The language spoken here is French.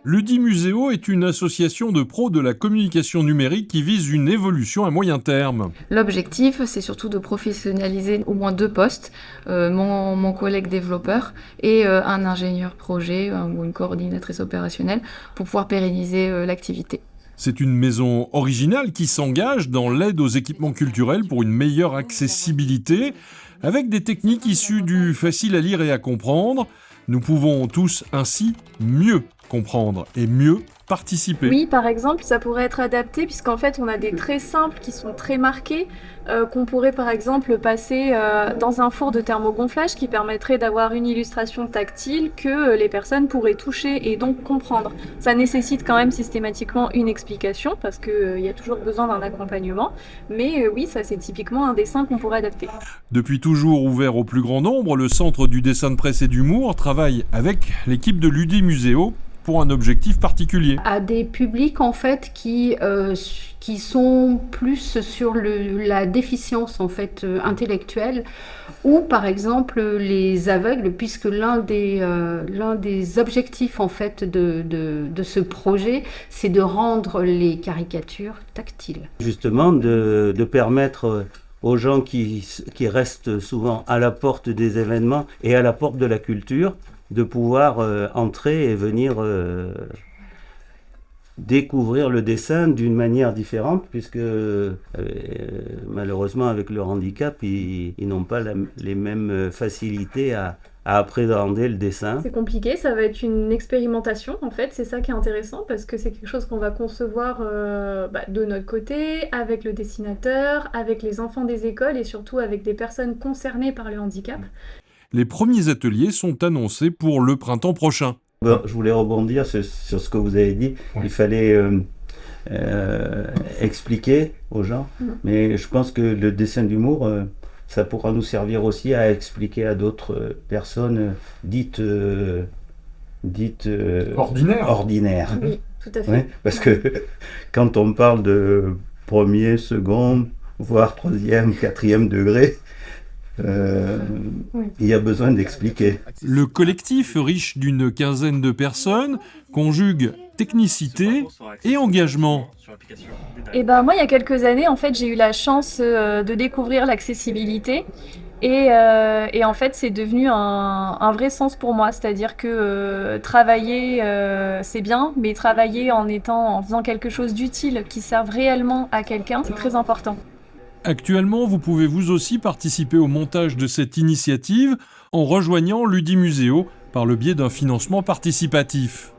L'Udimuseo est une association de pros de la communication numérique qui vise une évolution à moyen terme. L'objectif, c'est surtout de professionnaliser au moins 2 postes, mon collègue développeur et un ingénieur projet ou une coordinatrice opérationnelle pour pouvoir pérenniser l'activité. C'est une maison originale qui s'engage dans l'aide aux équipements culturels pour une meilleure accessibilité, avec des techniques issues du facile à lire et à comprendre. Nous pouvons tous ainsi mieux comprendre et mieux participer. Oui, par exemple, ça pourrait être adapté puisqu'en fait, on a des traits simples qui sont très marqués, qu'on pourrait par exemple passer dans un four de thermogonflage qui permettrait d'avoir une illustration tactile que les personnes pourraient toucher et donc comprendre. Ça nécessite quand même systématiquement une explication parce qu'il y a toujours besoin d'un accompagnement, mais oui, ça c'est typiquement un dessin qu'on pourrait adapter. Depuis toujours ouvert au plus grand nombre, le Centre du dessin de presse et d'humour travaille avec l'équipe de l'Udimuseo pour un objectif particulier. À des publics en fait qui sont plus sur la déficience en fait intellectuelle ou par exemple les aveugles, puisque l'un des objectifs en fait de ce projet, c'est de rendre les caricatures tactiles. Justement de permettre aux gens qui restent souvent à la porte des événements et à la porte de la culture de pouvoir entrer et venir découvrir le dessin d'une manière différente, puisque malheureusement avec leur handicap, ils n'ont pas les mêmes facilités à appréhender le dessin. C'est compliqué, ça va être une expérimentation en fait, c'est ça qui est intéressant parce que c'est quelque chose qu'on va concevoir de notre côté, avec le dessinateur, avec les enfants des écoles et surtout avec des personnes concernées par le handicap. Les premiers ateliers sont annoncés pour le printemps prochain. Bon, je voulais rebondir sur ce que vous avez dit. Ouais. Il fallait expliquer aux gens, mais je pense que le dessin d'humour, ça pourra nous servir aussi à expliquer à d'autres personnes dites ordinaires. Oui, tout à fait. Ouais, parce que quand on parle de premier, second, voire troisième, quatrième degré, il y a besoin d'expliquer. Le collectif, riche d'une quinzaine de personnes, conjugue technicité et engagement. Et moi, il y a quelques années, en fait, j'ai eu la chance de découvrir l'accessibilité. Et en fait, c'est devenu un vrai sens pour moi. C'est-à-dire que travailler, c'est bien, mais travailler en faisant quelque chose d'utile qui serve réellement à quelqu'un, c'est très important. Actuellement, vous pouvez vous aussi participer au montage de cette initiative en rejoignant l'Udimuseo par le biais d'un financement participatif.